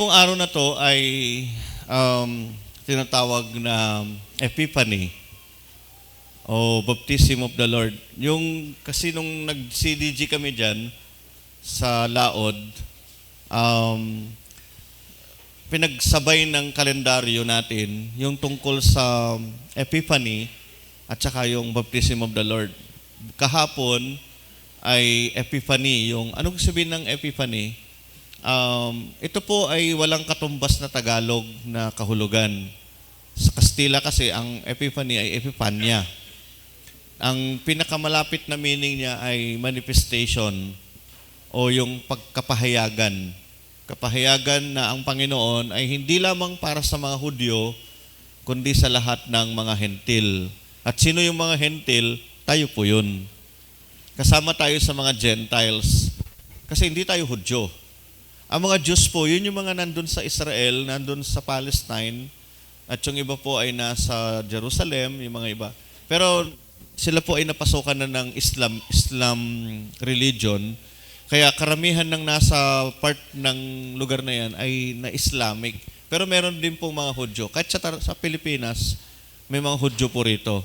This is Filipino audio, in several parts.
pong araw na to ay tinatawag na Epiphany o Baptism of the Lord. Yung kasi nung nag-CDG kami dyan sa Laod, pinagsabay ng kalendaryo natin yung tungkol sa Epiphany at saka yung Baptism of the Lord. Kahapon ay Epiphany. Yung anong sabihin ng Epiphany? Ito po ay walang katumbas na Tagalog na kahulugan. Sa Kastila kasi ang Epiphany ay Epipanya. Ang pinakamalapit na meaning niya ay manifestation o yung pagkapahayagan. Kapahayagan na ang Panginoon ay hindi lamang para sa mga Hudyo, kundi sa lahat ng mga hentil. At sino yung mga hentil? Tayo po yun. Kasama tayo sa mga Gentiles. Kasi hindi tayo Hudyo. Ang mga Diyos po, yun yung mga nandun sa Israel, nandun sa Palestine, at yung iba po ay nasa Jerusalem, yung mga iba. Pero sila po ay napasukan na ng Islam religion. Kaya karamihan ng nasa part ng lugar na yan ay na Islamic. Pero meron din po mga Hudyo. Kahit sa Pilipinas, may mga Hudyo po rito.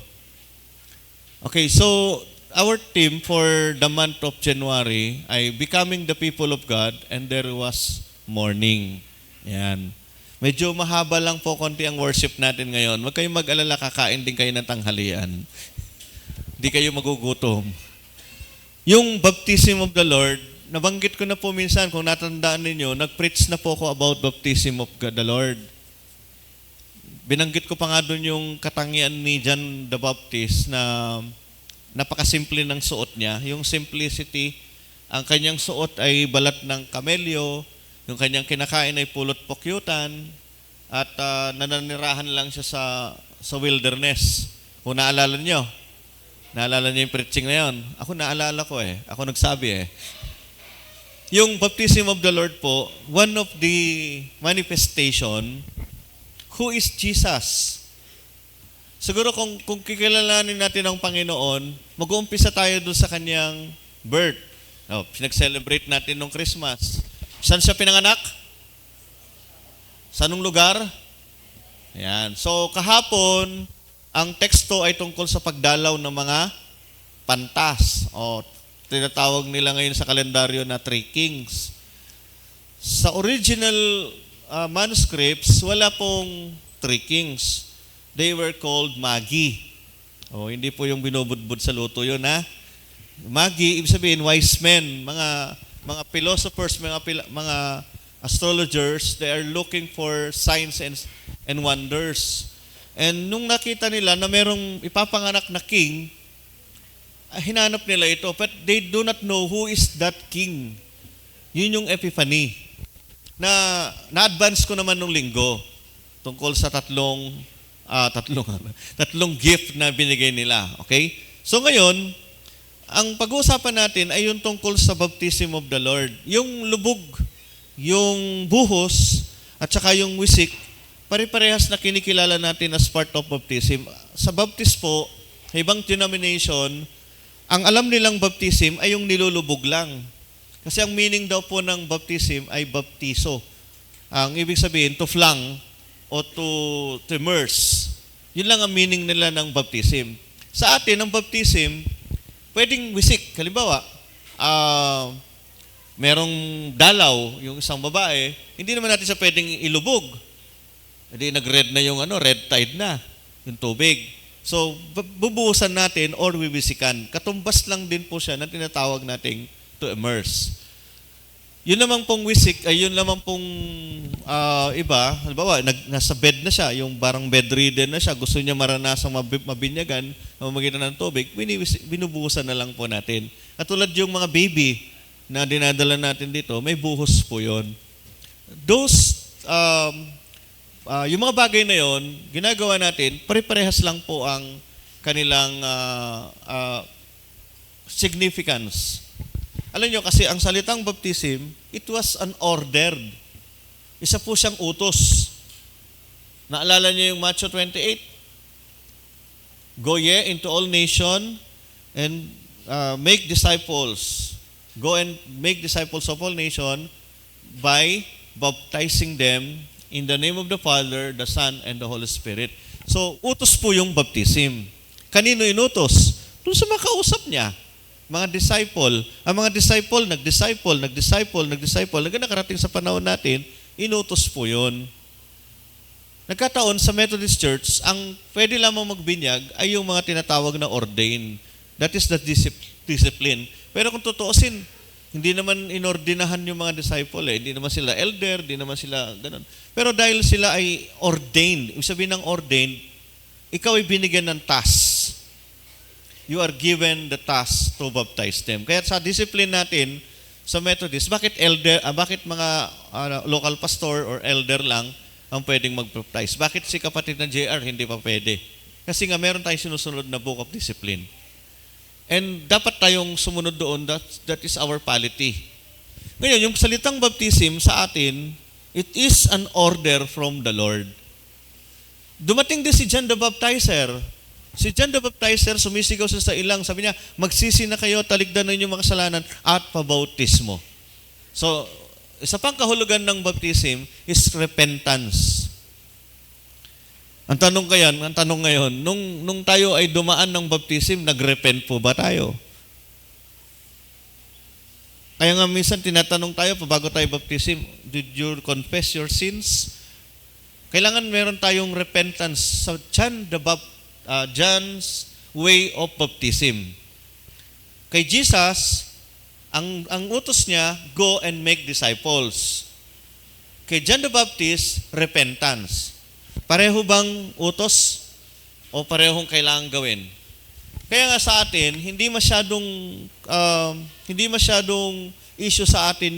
Okay, so our theme for the month of January ay Becoming the People of God, and there was morning. Yan. Medyo mahaba lang po konti ang worship natin ngayon. Huwag kayong mag-alala, kakain din kayo ng tanghalian. Hindi kayo magugutom. Yung Baptism of the Lord, nabanggit ko na po minsan, kung natandaan ninyo, nag-preach na po ako about Baptism of God, the Lord. Binanggit ko pa nga doon yung katangian ni John the Baptist na napakasimple ng suot niya. Yung simplicity, ang kanyang suot ay balat ng kamelyo, yung kanyang kinakain ay pulot pokyutan, at nananirahan lang siya sa wilderness. Kung naalala niyo yung preaching na yun. Ako naalala ko Ako nagsabi Yung Baptism of the Lord po, one of the manifestation, who is Jesus? Siguro kung kikilalanin natin ang Panginoon, mag-uumpisa tayo doon sa kanyang birth. Pinag-celebrate natin nung Christmas. Saan siya pinanganak? Sa anong lugar? Ayan. So kahapon, ang teksto ay tungkol sa pagdalaw ng mga pantas. Tinatawag nila ngayon sa kalendaryo na Three Kings. Sa original manuscripts, wala pong Three Kings. They were called Magi. Hindi po yung binubudbud sa luto yun, ha? Magi, ibig sabihin, wise men, mga philosophers, mga astrologers, they are looking for signs and wonders. And nung nakita nila na merong ipapanganak na king, hinanap nila ito, but they do not know who is that king. Yun yung Epiphany. Na-advance ko naman nung linggo tungkol sa tatlong gift na binigay nila. Okay? So ngayon, ang pag-uusapan natin ay yung tungkol sa Baptism of the Lord. Yung lubog, yung buhos, at saka yung wisik, pare-parehas na kinikilala natin as part of baptism. Sa baptist po, ibang denomination, ang alam nilang baptism ay yung nilulubog lang. Kasi ang meaning daw po ng baptism ay baptiso. Ang ibig sabihin, to flang o to immerse. Yun lang ang meaning nila ng baptism. Sa atin, ang baptism, pwedeng wisik. Halimbawa, merong dalaw, yung isang babae, hindi naman natin siya pwedeng ilubog. Hindi nag-red na yung red tide na, yung tubig. So, bubuhusan natin or wiwisikan. Katumbas lang din po siya na tinatawag nating to immerse. Yun naman pong wisik, ay yun naman pong iba, halimbawa, nasa bed na siya, yung barang bedridden na siya, gusto niya maranasang mabinyagan, mamagitan ng tubig, binubuhusan na lang po natin. At tulad yung mga baby na dinadala natin dito, may buhos po yun. Yung mga bagay na yon, ginagawa natin, pare-parehas lang po ang kanilang significance. Alam nyo, kasi ang salitang baptism, it was an ordered. Isa po siyang utos. Naalala nyo yung Matthew 28? Go ye into all nation and make disciples. Go and make disciples of all nation by baptizing them in the name of the Father, the Son, and the Holy Spirit. So, utos po yung baptism. Kanino inutos? Doon sa mga kausap niya. Mga disciple. Ang mga disciple, hanggang nakarating sa panahon natin, inutos po yun. Nagkataon sa Methodist Church, ang pwede lamang magbinyag ay yung mga tinatawag na ordain. That is the discipline. Pero kung tutuusin, hindi naman inordinahan yung mga disciple eh. Hindi naman sila elder, hindi naman sila ganun. Pero dahil sila ay ordained, ibig sabihin ng ordained, ikaw ay binigyan ng task. You are given the task to baptize them. Kaya sa discipline natin, sa Methodist, bakit mga local pastor or elder lang ang pwedeng mag-baptize? Bakit si kapatid na JR hindi pa pwede? Kasi nga meron tayong sinusunod na book of discipline. And dapat tayong sumunod doon, that is our polity. Ngayon, yung salitang baptism sa atin, it is an order from the Lord. Dumating din si John the Baptizer. Si John the Baptizer, sumisigaw sa ilang, sabi niya, magsisi na kayo, taligdan na inyong mga kasalanan at pabautismo. So, isa pang kahulugan ng baptism is repentance. Ang tanong ngayon, nung tayo ay dumaan ng baptism, nag-repent po ba tayo? Kaya nga minsan tinatanong tayo, bago tayo baptism, did you confess your sins? Kailangan meron tayong repentance sa John's way of baptism. Kay Jesus, ang utos niya, go and make disciples. Kay John the Baptist, repentance. Pareho bang utos o parehong kailangan gawin? Kaya nga sa atin, hindi masyadong issue sa atin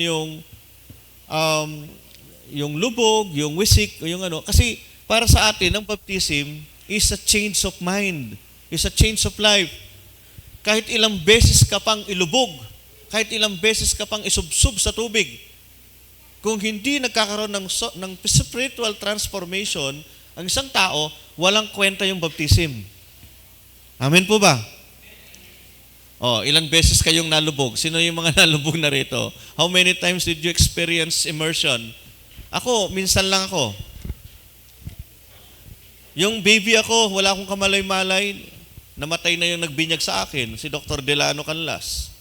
yung lubog, yung wisik, yung ano. Kasi para sa atin, ang baptism is a change of mind, is a change of life. Kahit ilang beses ka pang ilubog, kahit ilang beses ka pang isubsub sa tubig, kung hindi nagkakaroon ng spiritual transformation, ang isang tao, walang kwenta yung baptism. Amen po ba? Ilang beses kayong nalubog? Sino yung mga nalubog na rito? How many times did you experience immersion? Ako, minsan lang ako. Yung baby ako, wala akong kamalay-malay, namatay na yung nagbinyag sa akin, si Dr. Delano Canlas.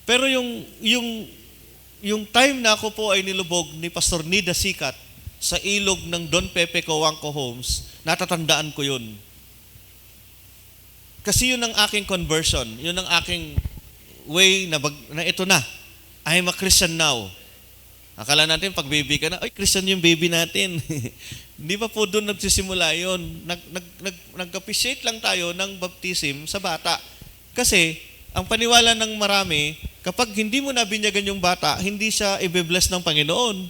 Pero yung time na ako po ay nilubog ni Pastor Nida Sikat sa ilog ng Don Pepe Coanco Homes, natatandaan ko yun. Kasi yun ang aking conversion, yun ang aking way na ito na, I am a Christian now. Akala natin pag baby ka na, ay Christian yung baby natin. Hindi pa po doon nagsisimula yun. Nag-appreciate lang tayo ng baptism sa bata. Kasi, ang paniwala ng marami, kapag hindi mo nabinyagan yung bata, hindi siya i-bless ng Panginoon.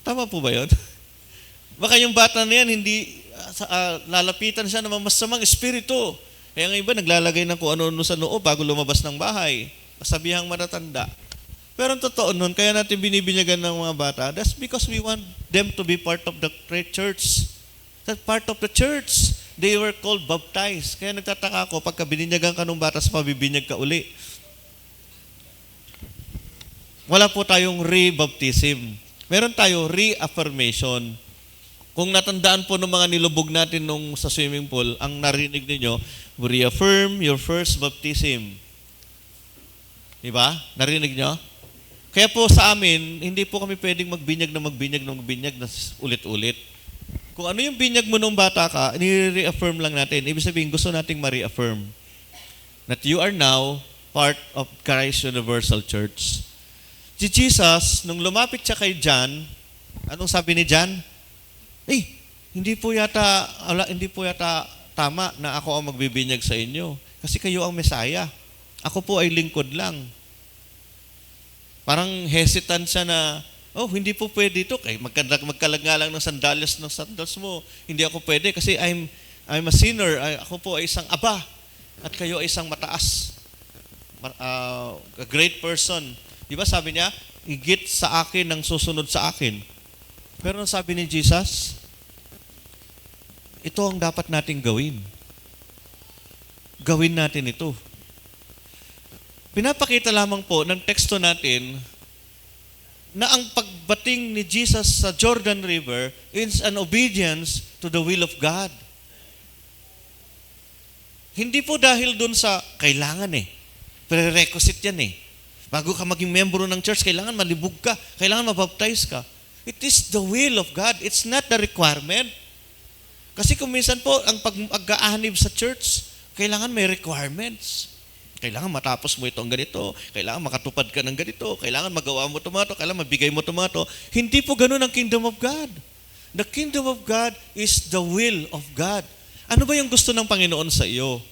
Tama po ba yun? Baka yung bata na yan, lalapitan siya ng masamang espiritu. Kaya nga iba, naglalagay ng kung ano-ano sa noo bago lumabas ng bahay. Kasabihang matatanda. Pero ang totoo nun, kaya natin binibinyagan ng mga bata, that's because we want them to be part of the church. That part of the church. They were called baptized. Kaya nagtataka ako, pagka bininyagan ka ng bata, sa pabibinyag ka uli. Wala po tayong re-baptism. Meron tayo reaffirmation. Kung natandaan po ng mga nilubog natin sa swimming pool, ang narinig ninyo, reaffirm your first baptism. Diba? Narinig nyo? Kaya po sa amin, hindi po kami pwedeng magbinyag na ulit-ulit. Kung ano yung binyag mo nung bata ka, ni-reaffirm lang natin. Ibig sabihin, gusto nating ma-reaffirm that you are now part of Christ Universal Church. Si Jesus, nung lumapit siya kay John, anong sabi ni John? Hindi po yata tama na ako ang magbibinyag sa inyo. Kasi kayo ang Mesaya. Ako po ay lingkod lang. Parang hesitant siya na, hindi po pwede ito. Magkalag nga lang ng sandals mo. Hindi ako pwede kasi I'm a sinner. Ako po ay isang aba. At kayo ay isang mataas. A great person. Di ba sabi niya, higit sa akin ang susunod sa akin. Pero ang sabi ni Jesus, ito ang dapat nating gawin. Gawin natin ito. Pinapakita lamang po ng teksto natin na ang pagbating ni Jesus sa Jordan River is an obedience to the will of God. Hindi po dahil dun sa kailangan prerequisite yan Bago ka maging membro ng church, kailangan malibog ka, kailangan mabaptize ka. It is the will of God. It's not the requirement. Kasi kung minsan po, ang pag-aanib sa church, kailangan may requirements. Kailangan matapos mo itong ganito, kailangan makatupad ka ng ganito, kailangan magawa mo tomato, kailangan mabigay mo tomato. Hindi po ganun ang kingdom of God. The kingdom of God is the will of God. Ano ba yung gusto ng Panginoon sa iyo?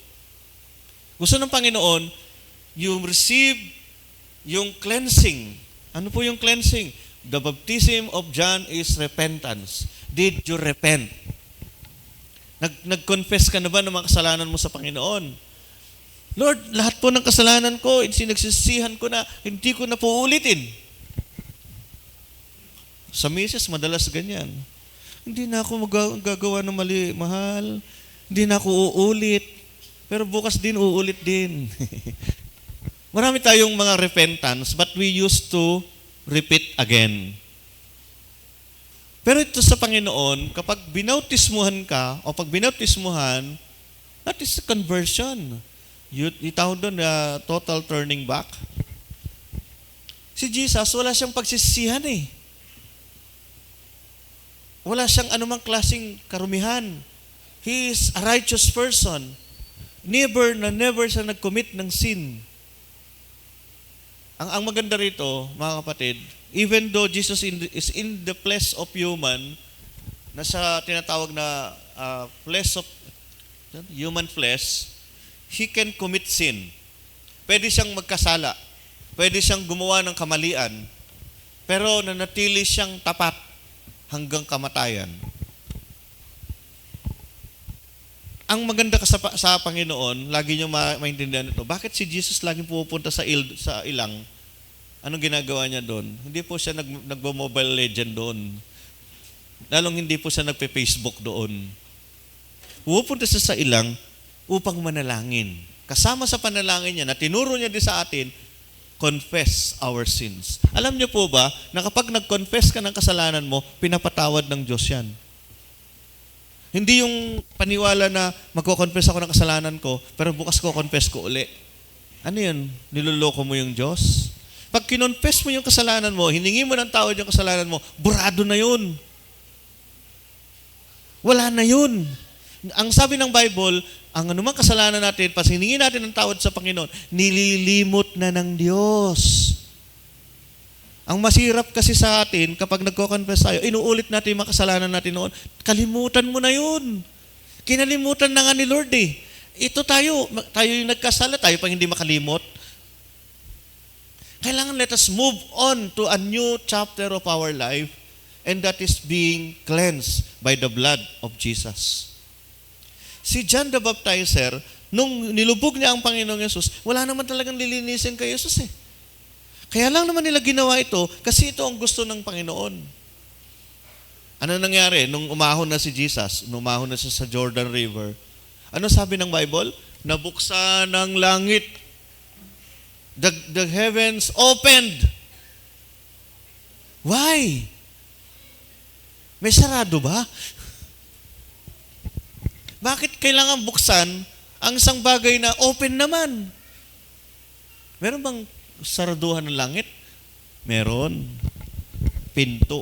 Gusto ng Panginoon, you receive yung cleansing. Ano po yung cleansing? The baptism of John is repentance. Did you repent? Nag-confess ka na ba ng mga kasalanan mo sa Panginoon? Lord, lahat po ng kasalanan ko, sinagsisihan ko na, hindi ko na po ulitin. Sa misis, madalas ganyan. Hindi na ako magagawa ng mali, mahal. Hindi na ako uulit. Pero bukas din, uulit din. Marami tayong mga repentance, but we used to repeat again. Pero ito sa Panginoon, kapag binautismuhan ka, o pag binautismuhan, that is a conversion. Itawag doon total turning back. Si Jesus, wala siyang pagsisisihan Wala siyang anumang klaseng karumihan. He is a righteous person. Never siya nag-commit ng sin. Ang maganda rito, mga kapatid, even though Jesus is in the flesh of human, nasa tinatawag na human flesh, he can commit sin. Pwede siyang magkasala. Pwede siyang gumawa ng kamalian. Pero nanatili siyang tapat hanggang kamatayan. Ang maganda sa Panginoon, lagi niyo maintindihan ito. Bakit si Jesus laging pupunta sa ilang? Anong ginagawa niya doon? Hindi po siya nagmo-Mobile Legend doon. Lalong hindi po siya nagpe-Facebook doon. Pupunta siya sa ilang upang manalangin. Kasama sa panalangin niya, na tinuro niya din sa atin, confess our sins. Alam niyo po ba, na kapag nag-confess ka ng kasalanan mo, pinapatawad ng Diyos yan. Hindi yung paniwala na magko-confess ako ng kasalanan ko, pero bukas ko confess ko uli. Ano yun? Niloloko mo yung Diyos? Pag kinonfess mo yung kasalanan mo, hiningi mo ng tawad yung kasalanan mo, burado na yun. Wala na yun. Ang sabi ng Bible, ang anumang kasalanan natin, pas hiningi natin ng tawad sa Panginoon, nililimot na ng Diyos. Ang masirap kasi sa atin, kapag nagko-confess tayo, inuulit natin yung mga kasalanan natin noon, kalimutan mo na yun. Kinalimutan na nga ni Lord Ito tayo yung nagkasala, tayo pang hindi makalimot. Kailangan let us move on to a new chapter of our life, and that is being cleansed by the blood of Jesus. Si John the Baptizer, nung nilubog niya ang Panginoong Yesus, wala naman talagang lilinisin kay Yesus Kaya lang naman nila ginawa ito kasi ito ang gusto ng Panginoon. Ano nangyari nung umahon na si Jesus, nung umahon na siya sa Jordan River? Ano sabi ng Bible? Nabuksan ng langit. The heavens opened. Why? May sarado ba? Bakit kailangan buksan ang isang bagay na open naman? Meron bang saraduhan ng langit? Meron. Pinto.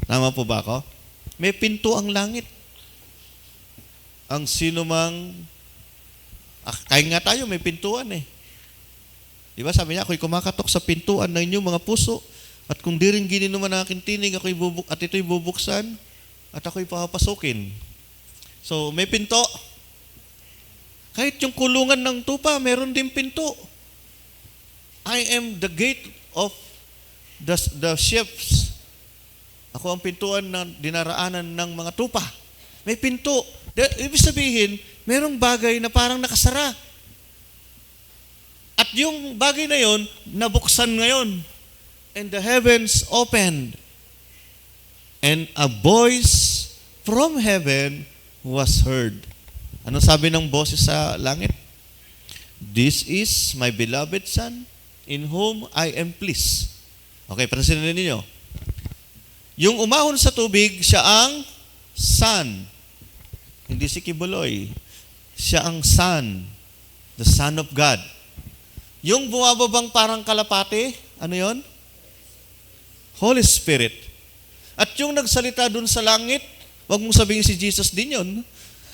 Tama po ba ako? May pinto ang langit. Ang sino mang, kaya nga tayo, may pintuan Di ba sabi niya, ako'y kumakatok sa pintuan ng inyong mga puso, at kung di rin gininuman ang aking tinig, at ito'y bubuksan, at ako'y papasukin. So, may pinto. Kahit yung kulungan ng tupa, meron din pinto. I am the gate of the ships. Ako ang pintuan na dinaraanan ng mga tupa. May pinto. Ibig sabihin, merong bagay na parang nakasara. At yung bagay na yon, nabuksan ngayon. And the heavens opened. And a voice from heaven was heard. Ano sabi ng boses sa langit? This is my beloved Son, in whom I am pleased. Okay, pansinin ninyo. Yung umahon sa tubig, siya ang Son. Hindi si Kibuloy. Siya ang Son. The Son of God. Yung bumababang parang kalapate, ano yon? Holy Spirit. At yung nagsalita dun sa langit, wag mong sabihin si Jesus din yon.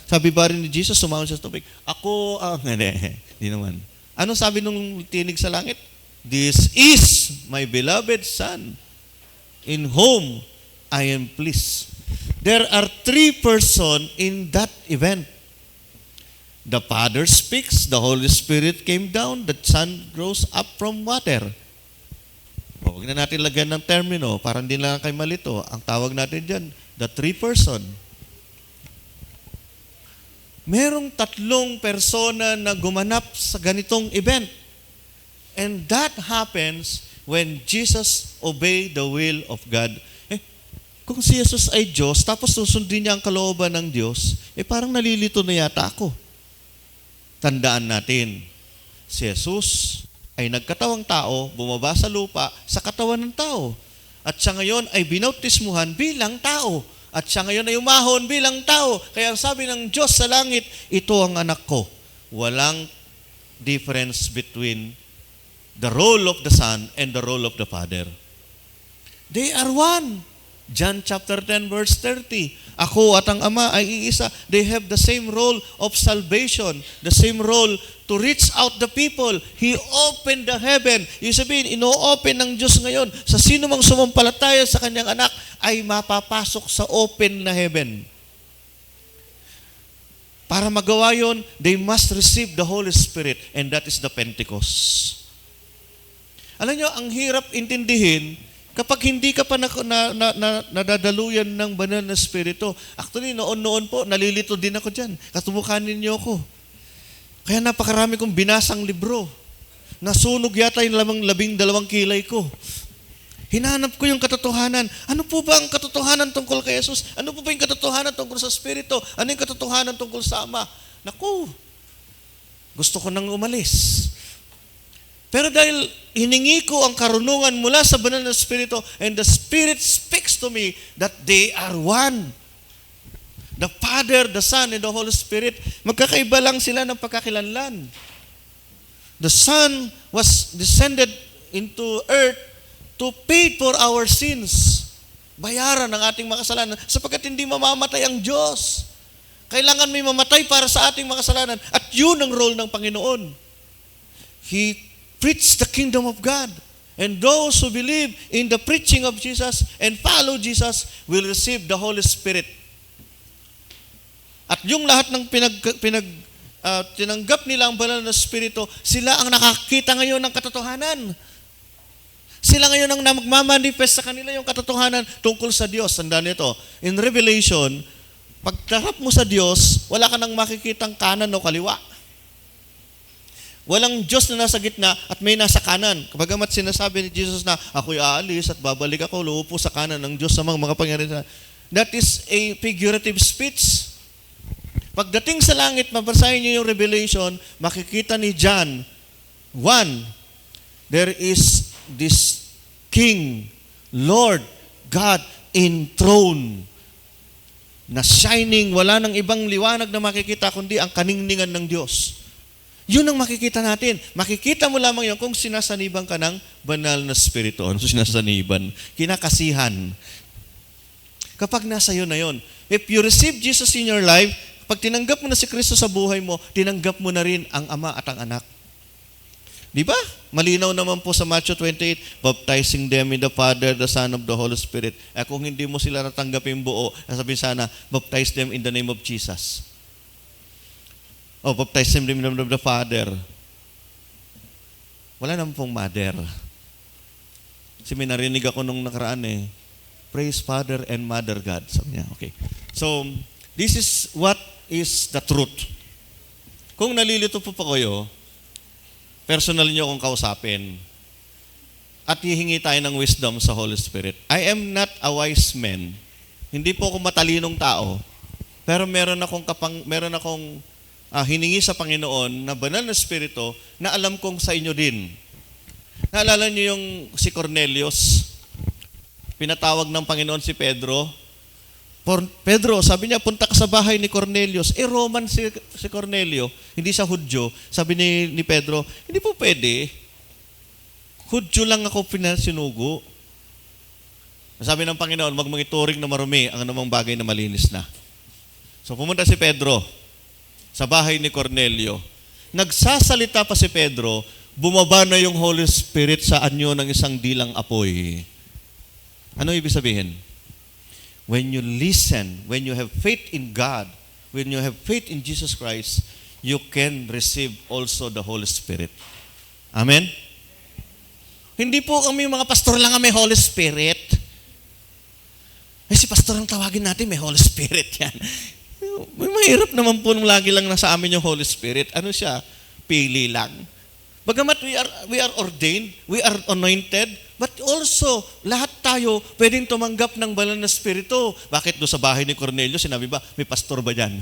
Sabi ba rin ni Jesus, sumahon siya sa tubig. Ako ang... Hindi naman. Ano sabi nung tinig sa langit? This is my beloved Son, in whom I am pleased. There are 3 persons in that event. The Father speaks, the Holy Spirit came down, the Son rose up from water. Huwag na natin lagyan ng termino para hindi lang kayo malito. Ang tawag natin dyan, the 3 person. Merong 3 persona na gumanap sa ganitong event. And that happens when Jesus obeyed the will of God. Kung si Jesus ay Diyos, tapos susundin niya ang kalooban ng Diyos, parang nalilito na yata ako. Tandaan natin, si Jesus ay nagkatawang tao, bumaba sa lupa sa katawan ng tao. At siya ngayon ay binautismuhan bilang tao. At siya ngayon ay umahon bilang tao. Kaya ang sabi ng Diyos sa langit, ito ang anak ko. Walang difference between the role of the Son and the role of the Father. They are one. John chapter 10 verse 30. Ako at ang Ama ay iisa. They have the same role of salvation, the same role to reach out the people. He opened the heaven. Ibig sabihin, ino-open ng Diyos ngayon. Sa sino mang sumampalataya sa kanyang anak ay mapapasok sa open na heaven. Para magawa yon, they must receive the Holy Spirit, and that is the Pentecost. Alam nyo, ang hirap intindihin kapag hindi ka pa nadadaluyan ng banal na Espiritu. Actually, noon po, nalilito din ako dyan. Katubukanin niyo ako. Kaya napakarami kong binasang libro. Nasunog yata yung 12 kilay ko. Hinanap ko yung katotohanan. Ano po ba ang katotohanan tungkol kay Jesus? Ano po ba yung katotohanan tungkol sa Espiritu? Ano yung katotohanan tungkol sa Ama? Naku, gusto ko nang umalis. Pero dahil hiningi ko ang karunungan mula sa banal na Espiritu, and the Spirit speaks to me that they are one. The Father, the Son, and the Holy Spirit, magkakaiba lang sila ng pagkakilanlan. The Son was descended into earth to pay for our sins. Bayaran ng ating mga kasalanan sapagkat hindi mamamatay ang Diyos. Kailangan may mamatay para sa ating mga kasalanan. At yun ang role ng Panginoon. He preach the kingdom of God. And those who believe in the preaching of Jesus and follow Jesus will receive the Holy Spirit. At yung lahat ng tinanggap nila ang banal na Espiritu, sila ang nakakita ngayon ng katotohanan. Sila ngayon ang magmamanifest sa kanila yung katotohanan tungkol sa Diyos. Tandaan nito, in Revelation, pagtarap mo sa Diyos, wala ka nang makikitang kanan o kaliwa. Walang Diyos na nasa gitna at may nasa kanan. Kapagamat sinasabi ni Jesus na, ako'y aalis at babalik ako, luupo sa kanan ng Diyos sa mga pangyarihan. That is a figurative speech. Pagdating sa langit, mabasahin niyo yung Revelation, makikita ni John, 1, there is this King, Lord, God, enthroned, na shining, wala nang ibang liwanag na makikita kundi ang kaningningan ng Diyos. Yun ang makikita natin. Makikita mo lamang yun kung sinasaniban ka ng banal na Espiritu. Ano sinasaniban? Kinakasihan. Kapag nasa iyo na yun. If you receive Jesus in your life, pag tinanggap mo na si Kristo sa buhay mo, tinanggap mo na rin ang Ama at ang Anak. Di ba? Malinaw naman po sa Matthew 28, baptizing them in the Father, the Son, of the Holy Spirit. Kung hindi mo sila natanggapin buo, sabihin sana, baptize them in the name of Jesus. Baptize them in the name of the Father. Wala naman pong mother. Kasi may narinig ako nung nakaraan praise Father and Mother God. Sabi niya, okay. So, this is what is the truth. Kung nalilito po pa kayo, personal niyo akong kausapin. At hihingi tayo ng wisdom sa Holy Spirit. I am not a wise man. Hindi po ako matalinong tao. Pero meron akong hiningi sa Panginoon na banal na Espiritu na alam kong sa inyo din. Naalala niyo yung si Cornelius? Pinatawag ng Panginoon si Pedro. Pedro, sabi niya, punta ka sa bahay ni Cornelius. Roman si Cornelio, hindi siya Hudyo. Sabi ni Pedro, hindi po pwede. Hudyo lang ako pinasinugo. Sabi ng Panginoon, wag mong ituring na marumi ang anumang bagay na malinis na. So pumunta si Pedro sa bahay ni Cornelio. Nagsasalita pa si Pedro, bumaba na yung Holy Spirit sa anyo ng isang dilang apoy. Ano ibig sabihin? When you listen, when you have faith in God, when you have faith in Jesus Christ, you can receive also the Holy Spirit. Amen? Hindi po kami mga pastor lang may Holy Spirit. Si pastor ang tawagin natin, may Holy Spirit yan. May mahirap naman po nung lagi lang nasa amin yung Holy Spirit. Ano siya? Pili lang. Bagamat we are ordained, we are anointed, but also, lahat tayo pwedeng tumanggap ng banal na Espiritu. Bakit doon sa bahay ni Cornelio, sinabi ba, may pastor ba dyan?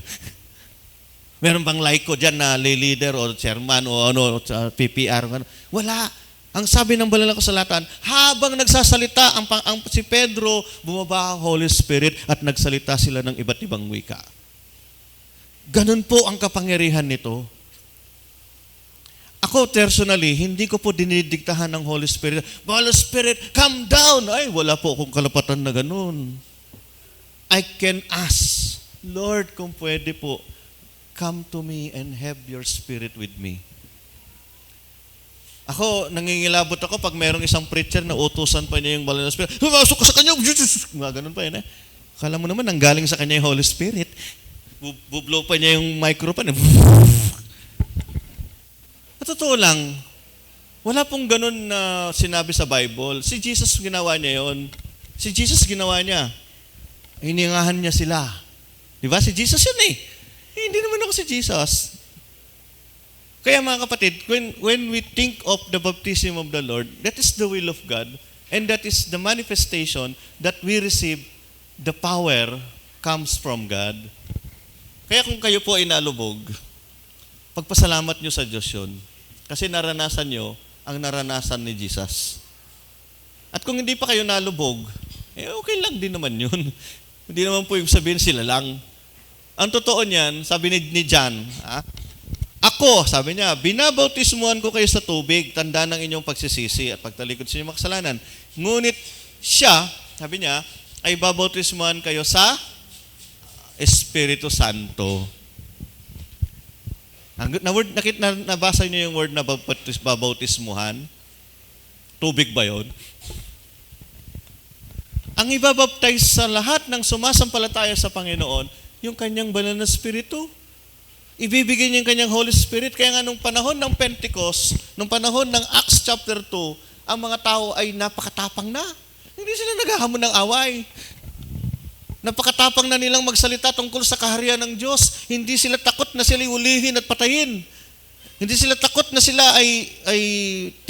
Meron bang laiko dyan na lay leader o chairman o ano, PPR? Wala. Ang sabi ng banal na kasulatan, habang nagsasalita ang si Pedro, bumaba ang Holy Spirit at nagsalita sila ng iba't ibang wika. Ganun po ang kapangyarihan nito. Ako personally, hindi ko po dinidiktahan ng Holy Spirit. Holy Spirit, come down! Ay, wala po akong kalapatan na ganun. I can ask, Lord, kung pwede po, come to me and have your Spirit with me. Ako, nangingilabot ako pag mayroong isang preacher na utusan pa niya yung banal na Spirit. Humasok ka sa kanya! Mga ganun pa yun eh. Kala mo naman, nanggaling sa kanya yung Holy Spirit. Bublow pa niya yung microphone. Totoo lang, wala pong ganun na sinabi sa Bible. Si Jesus ginawa niya yon. Si Jesus ginawa niya. Hiningahan niya sila. Di ba? Si Jesus yun eh. Hindi naman ako si Jesus. Kaya mga kapatid, when we think of the baptism of the Lord, that is the will of God, and that is the manifestation that we receive, the power comes from God. Kaya kung kayo po ay nalubog, pagpasalamat nyo sa Diyos yun. Kasi naranasan nyo ang naranasan ni Jesus. At kung hindi pa kayo nalubog, okay lang din naman yun. Hindi naman po yung sabihin sila lang. Ang totoo niyan, sabi ni John, ako, sabi niya, binabautismuhan ko kayo sa tubig, tanda ng inyong pagsisisi at pagtalikod sa inyong makasalanan. Ngunit siya, sabi niya, ay babautismuhan kayo sa Espiritu Santo. Nabasa niyo yung word na babautismuhan? Tubig ba yun? Ang ibabaptize sa lahat ng sumasampalataya sa Panginoon, yung kanyang banal na Espiritu. Ibibigay niya yung kanyang Holy Spirit. Kaya nga nung panahon ng Pentecost, nung panahon ng Acts chapter 2, ang mga tao ay napakatapang na. Hindi sila naghahamon ng away. Napakatapang na nilang magsalita tungkol sa kaharian ng Diyos. Hindi sila takot na sila ulihin at patayin. Hindi sila takot na sila ay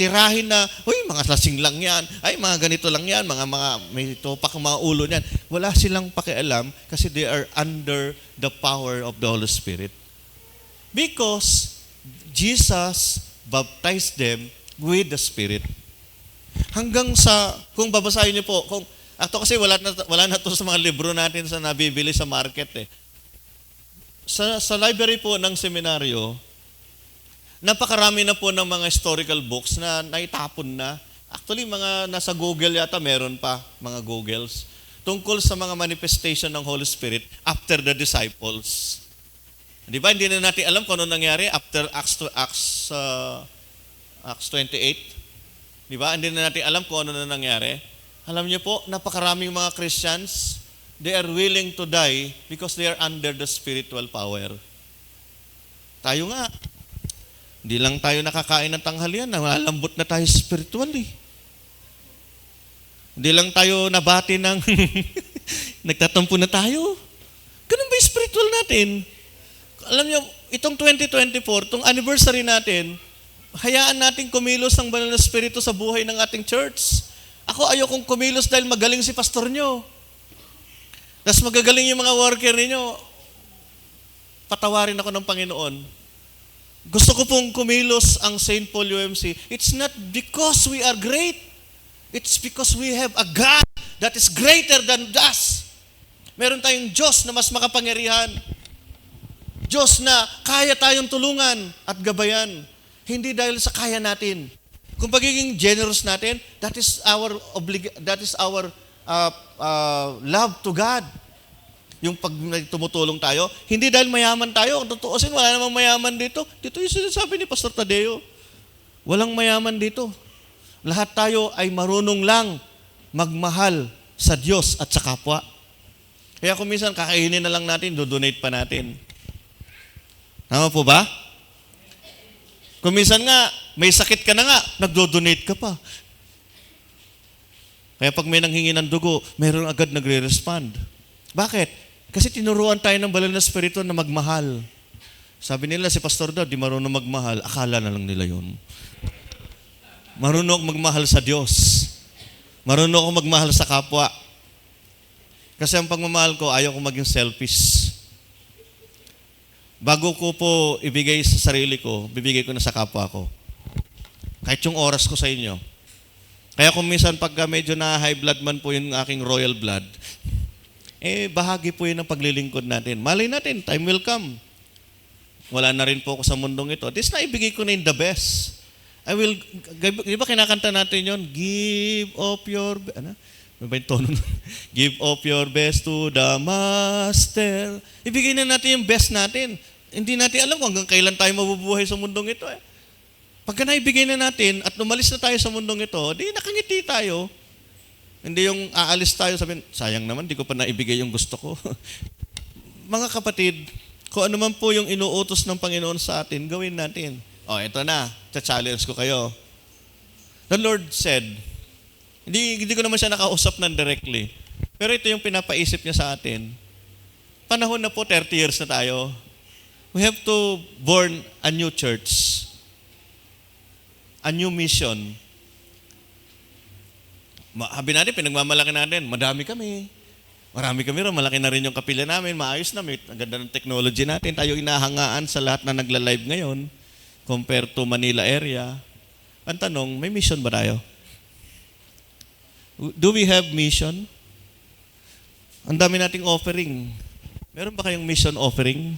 tirahin na, mga lasing lang yan, mga ganito lang yan, mga may topak ang mga ulo niyan. Wala silang pakialam kasi they are under the power of the Holy Spirit. Because Jesus baptized them with the Spirit. Hanggang sa, kung babasahin niyo po, kasi wala na to sa mga libro natin sa nabibili sa market eh. Sa library po ng seminaryo, napakarami na po ng mga historical books na naitapon na. Actually, mga nasa Google yata meron pa, mga Googles, tungkol sa mga manifestation ng Holy Spirit after the disciples. Di ba? Hindi na natin alam kung ano nangyari after Acts 28. Di ba? Hindi na natin alam kung ano na nangyari. Alam niyo po, napakaraming mga Christians, they are willing to die because they are under the spiritual power. Tayo nga, hindi lang tayo nakakain ng tanghalian, nalalambot na tayo spiritually. Hindi lang tayo nabati ng nagtatampo na tayo. Ganun ba yung spiritual natin? Alam niyo, itong 2024, itong anniversary natin, hayaan natin kumilos ang banal na Espiritu sa buhay ng ating church. Ako ayokong kumilos dahil magaling si pastor nyo. Tapos magagaling yung mga worker ninyo. Patawarin ako ng Panginoon. Gusto ko pong kumilos ang St. Paul UMC. It's not because we are great. It's because we have a God that is greater than us. Meron tayong Diyos na mas makapangyarihan. Diyos na kaya tayong tulungan at gabayan. Hindi dahil sa kaya natin. Kung pagiging generous natin, that is our love to God. Yung pag tumutulong tayo, hindi dahil mayaman tayo. Ang tutuusin, wala namang mayaman dito. Dito yung sinasabi ni Pastor Tadeo. Walang mayaman dito. Lahat tayo ay marunong lang magmahal sa Diyos at sa kapwa. Kaya kung minsan kakainin na lang natin, do-donate pa natin. Tama po ba? Kung minsan nga, may sakit ka na nga, nagdo-donate ka pa. Kaya pag may nanghingi ng dugo, meron agad nagre-respond. Bakit? Kasi tinuruan tayo ng banal na espiritu na magmahal. Sabi nila, si Pastor daw, di marunong magmahal. Akala na lang nila yun. Marunong akong magmahal sa Diyos. Marunong akong magmahal sa kapwa. Kasi ang pagmamahal ko, ayaw ko maging selfish. Bago ko po ibigay sa sarili ko, bibigay ko na sa kapwa ko. Kahit yung oras ko sa inyo. Kaya kung minsan pagka medyo na high blood man po yung aking royal blood, bahagi po yun ng paglilingkod natin. Malay natin, time will come. Wala na rin po ako sa mundong ito. At least naibigay ko na yung the best. Di ba kinakanta natin yun? Give up your, ano ba yung tono nun? Give up your best to the Master. Ibigay na natin yung best natin. Hindi natin alam kung hanggang kailan tayo mabubuhay sa mundong ito. Pagka naibigay na natin at umalis na tayo sa mundong ito, di nakangiti tayo. Hindi yung aalis tayo, sabihin, sayang naman, di ko pa naibigay yung gusto ko. Mga kapatid, kung ano man po yung inuutos ng Panginoon sa atin, gawin natin. Ito na, challenge ko kayo. The Lord said, hindi ko naman siya nakausap ng directly, pero ito yung pinapaisip niya sa atin. Panahon na po, 30 years na tayo. We have to born a new church, a new mission. Habi natin, pinagmamalaki natin, madami kami. Marami kami rin, malaki na rin yung kapilya namin, maayos na, ang ganda ng technology natin. Tayo inahangaan sa lahat na nagla-live ngayon, compared to Manila area. Ang tanong, may mission ba tayo? Do we have mission? Ang dami nating offering. Meron ba kayong mission offering?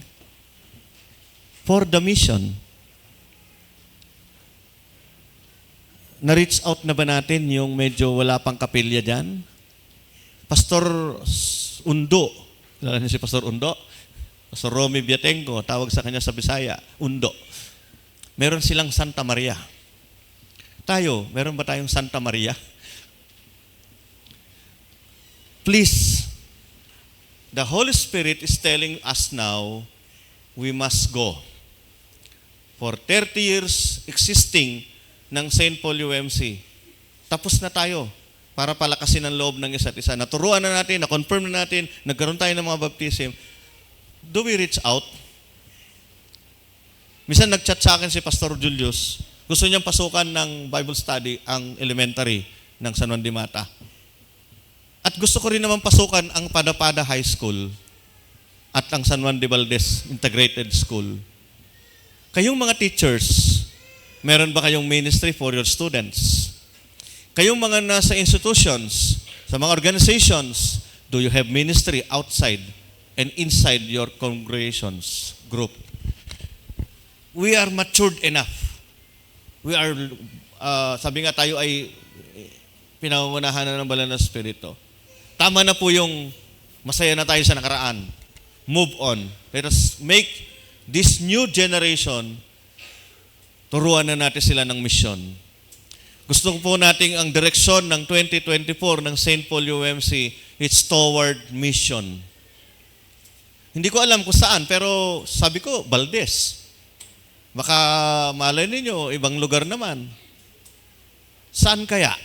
For the mission. Na-reach out na ba natin yung medyo wala pang kapilya dyan? Pastor Undo. Kilala niyo si Pastor Undo? Pastor Romy Biatengo, tawag sa kanya sa Bisaya, Undo. Meron silang Santa Maria. Tayo, meron ba tayong Santa Maria? Please, the Holy Spirit is telling us now, we must go. For 30 years existing ng St. Paul UMC, tapos na tayo para palakasin ang loob ng isa't isa. Naturuan na natin, na-confirm na natin, nagkaroon tayo ng mga baptism. Do we reach out? Minsan nag-chat sa akin si Pastor Julius, gusto niyang pasukan ng Bible study ang elementary ng San Juan de Mata. At gusto ko rin naman pasukan ang Pada-Pada High School at ang San Juan de Valdez Integrated School. Kayong mga teachers, meron ba kayong ministry for your students? Kayong mga nasa institutions, sa mga organizations, do you have ministry outside and inside your congregations group? We are matured enough. We are, sabi nga tayo ay pinangunahan na ng banal na Espiritu. Tama na po yung masaya na tayo sa nakaraan. Move on. Let us make this new generation, turuan na natin sila ng mission. Gusto ko po nating ang direksyon ng 2024 ng St. Paul UMC, it's toward mission. Hindi ko alam kung saan, pero sabi ko, Valdez. Baka malay ninyo, ibang lugar naman. Saan kaya?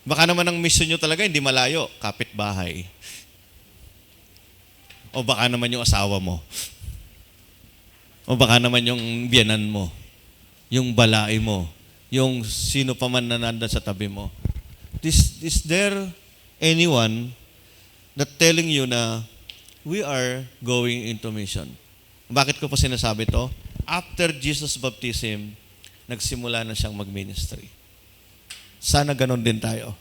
Baka naman ang mission nyo talaga hindi malayo, kapitbahay. O baka naman yung asawa mo. O baka naman yung biyanan mo. Yung balai mo. Yung sino pa man na nandun sa tabi mo. Is there anyone that telling you na we are going into mission? Bakit ko po sinasabi to? After Jesus' baptism, nagsimula na siyang mag-ministry. Sana ganon din tayo.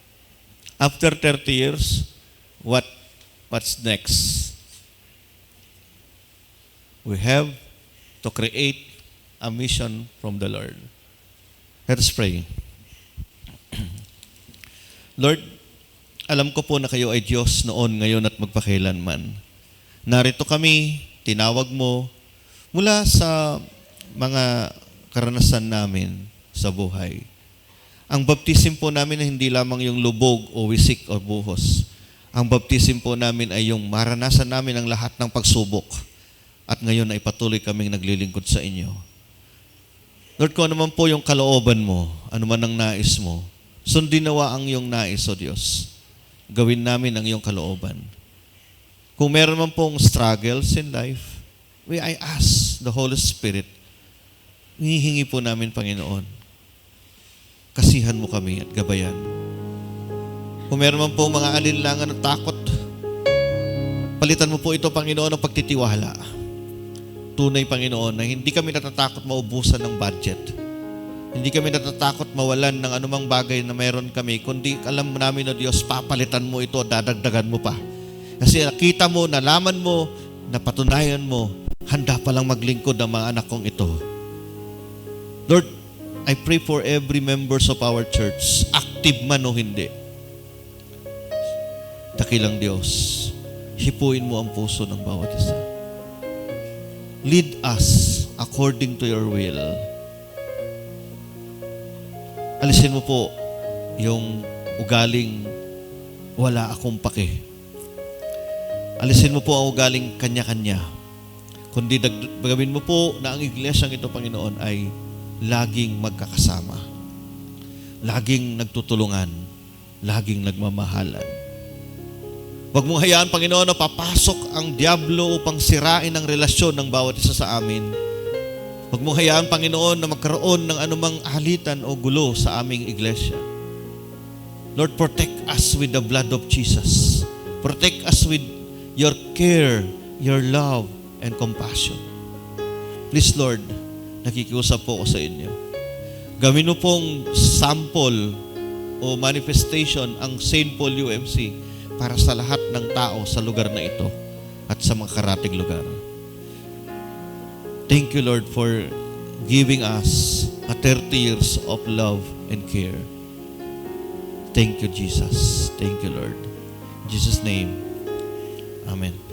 After 30 years, what's next? We have to create a mission from the Lord. Let us pray. Lord, alam ko po na kayo ay Diyos noon, ngayon at magpakailanman. Narito kami, tinawag mo mula sa mga karanasan namin sa buhay. Ang baptism po namin ay hindi lamang yung lubog o wisik o buhos. Ang baptism po namin ay yung maranasan namin ang lahat ng pagsubok. At ngayon ay patuloy kaming naglilingkod sa inyo. Lord, kung ano man po yung kalooban mo, ano man ang nais mo, sundin nawa ang iyong nais, O Diyos. Gawin namin ang iyong kalooban. Kung meron man pong struggles in life, I ask the Holy Spirit, hihingi po namin, Panginoon, kasihan mo kami at gabayan. Kung meron man pong mga alinlangan at takot, palitan mo po ito, Panginoon, ng pagtitiwala. Tunay, Panginoon, na hindi kami natatakot maubusan ng budget. Hindi kami natatakot mawalan ng anumang bagay na mayroon kami, kundi alam namin, O Diyos, papalitan mo ito, dadagdagan mo pa. Kasi nakita mo, nalaman mo, napatunayan mo, handa palang maglingkod ang mga anak kong ito. Lord, I pray for every members of our church, active man o hindi. Dakilang Diyos, hipuin mo ang puso ng bawat isa. Lead us according to your will. Alisin mo po yung ugaling wala akong pake. Alisin mo po ang ugaling kanya-kanya. Kundi gawin mo po na ang iglesyang ito, Panginoon, ay laging magkakasama. Laging nagtutulungan. Laging nagmamahalan. Huwag mong hayaan, Panginoon, na papasok ang diablo upang sirain ang relasyon ng bawat isa sa amin. Huwag mong hayaan, Panginoon, na magkaroon ng anumang alitan o gulo sa aming iglesia. Lord, protect us with the blood of Jesus. Protect us with your care, your love, and compassion. Please, Lord, nakikiusap po ako sa inyo. Gawin mo pong sample o manifestation ang St. Paul UMC para sa lahat ng tao sa lugar na ito at sa mga karatig lugar. Thank you, Lord, for giving us a 30 years of love and care. Thank you, Jesus. Thank you, Lord. In Jesus' name, Amen.